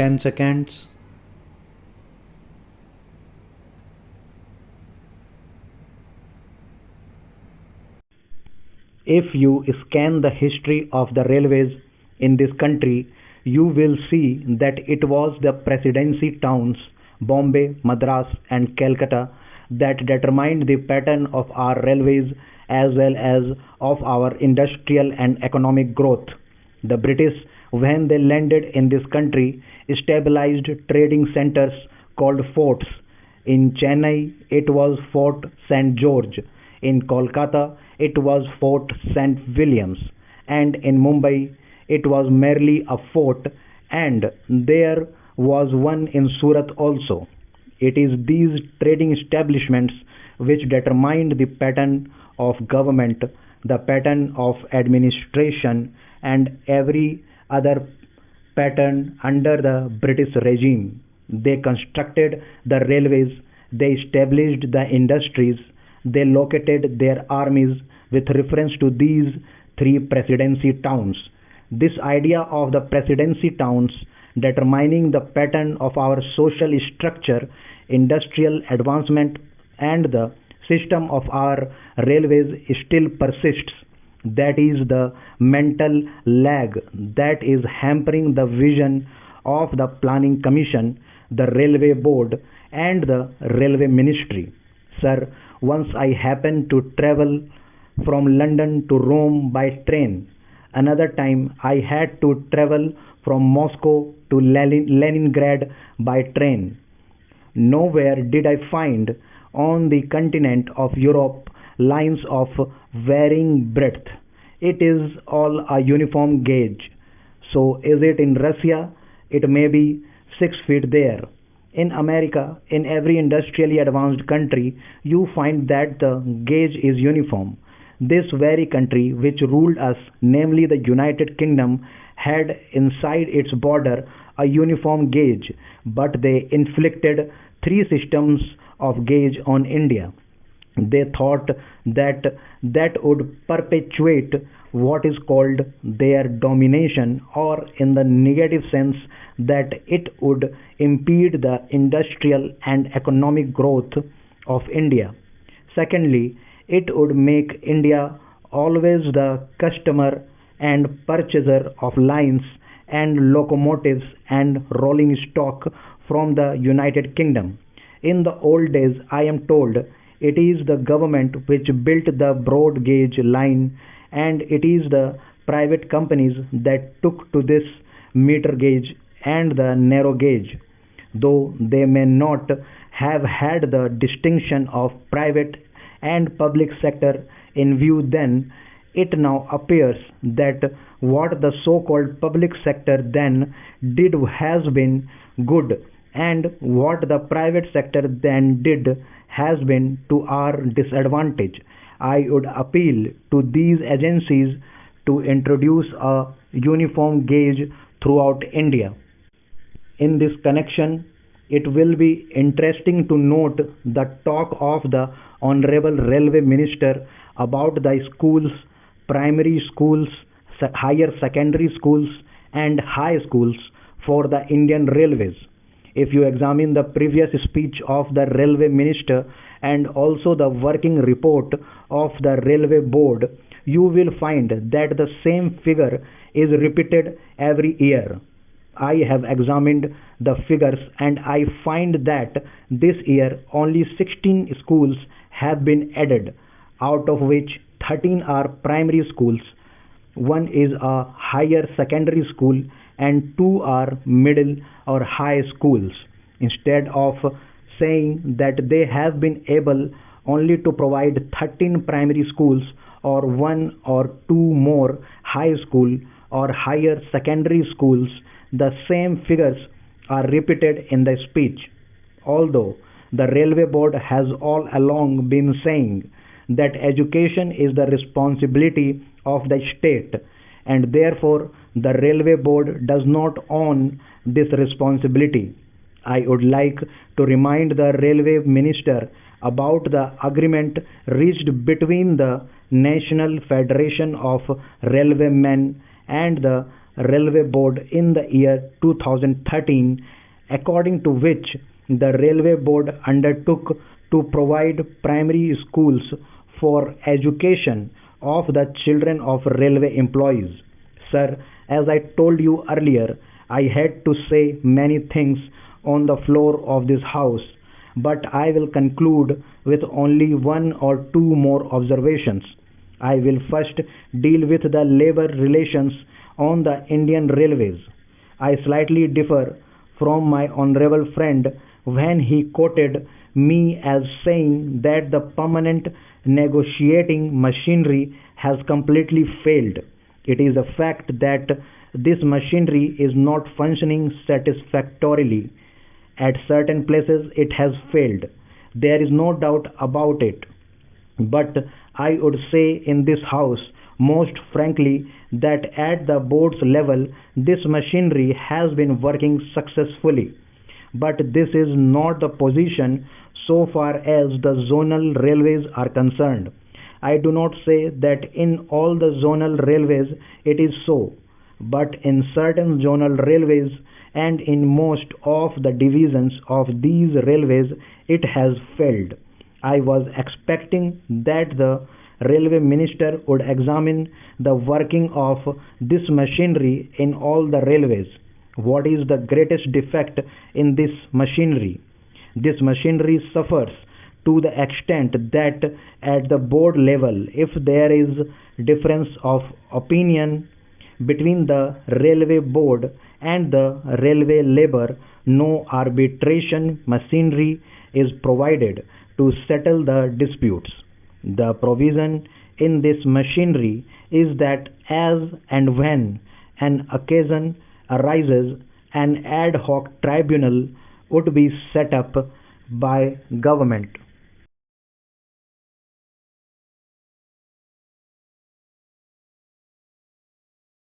10 seconds. If you scan the history of the railways in this country, you will see that it was the presidency towns Bombay, Madras, and Calcutta that determined the pattern of our railways as well as of our industrial and economic growth. The British, when they landed in this country, stabilized trading centers called forts. In Chennai, it was Fort St. George. In Kolkata, it was Fort St. Williams. And in Mumbai, it was merely a fort, and there was one in Surat also. It is these trading establishments which determined the pattern of government, the pattern of administration, and every other pattern under the British regime. They constructed the railways, they established the industries, they located their armies with reference to these three presidency towns. This idea of the presidency towns determining the pattern of our social structure, industrial advancement, and the system of our railways still persists. That is the mental lag that is hampering the vision of the Planning Commission, the Railway Board, and the Railway Ministry. Sir, once I happened to travel from London to Rome by train. Another time I had to travel from Moscow to Leningrad by train. Nowhere did I find on the continent of Europe lines of varying breadth. It is all a uniform gauge. So is it in Russia? It may be 6 feet there. In America, in every industrially advanced country, you find that the gauge is uniform. This very country which ruled us, namely the United Kingdom, had inside its border a uniform gauge, but they inflicted three systems of gauge on India. They thought that that would perpetuate what is called their domination, or in the negative sense that it would impede the industrial and economic growth of India. Secondly, it would make India always the customer and purchaser of lines and locomotives and rolling stock from the United Kingdom. In the old days, I am told, it is the government which built the broad gauge line, and it is the private companies that took to this meter gauge and the narrow gauge. Though they may not have had the distinction of private and public sector in view then, it now appears that what the so-called public sector then did has been good, and what the private sector then did has been to our disadvantage. I would appeal to these agencies to introduce a uniform gauge throughout India. In this connection, it will be interesting to note the talk of the Honorable Railway Minister about the schools, primary schools, higher secondary schools, and high schools for the Indian Railways. If you examine the previous speech of the Railway Minister and also the working report of the Railway Board, you will find that the same figure is repeated every year. I have examined the figures and I find that this year only 16 schools have been added, out of which 13 are primary schools, one is a higher secondary school, and two are middle or high schools. Instead of saying that they have been able only to provide 13 primary schools or one or two more high school or higher secondary schools, the same figures are repeated in the speech. Although the Railway Board has all along been saying that education is the responsibility of the state, and therefore the Railway Board does not own this responsibility. I would like to remind the Railway Minister about the agreement reached between the National Federation of Railwaymen and the Railway Board in the year 2013, according to which the Railway Board undertook to provide primary schools for education of the children of railway employees. Sir, as I told you earlier, I had to say many things on the floor of this house, but I will conclude with only one or two more observations. I will first deal with the labor relations on the Indian Railways. I slightly differ from my honorable friend when he quoted me as saying that the permanent negotiating machinery has completely failed. It is a fact that this machinery is not functioning satisfactorily. At certain places it has failed. There is no doubt about it. But I would say in this house most frankly that at the board's level this machinery has been working successfully. But this is not the position so far as the zonal railways are concerned. I do not say that in all the zonal railways it is so, but in certain zonal railways and in most of the divisions of these railways it has failed. I was expecting that the railway minister would examine the working of this machinery in all the railways. What is the greatest defect in this machinery? This machinery suffers to the extent that at the board level, if there is difference of opinion between the railway board and the railway labor, no arbitration machinery is provided to settle the disputes. The provision in this machinery is that as and when an occasion arises, an ad hoc tribunal would be set up by government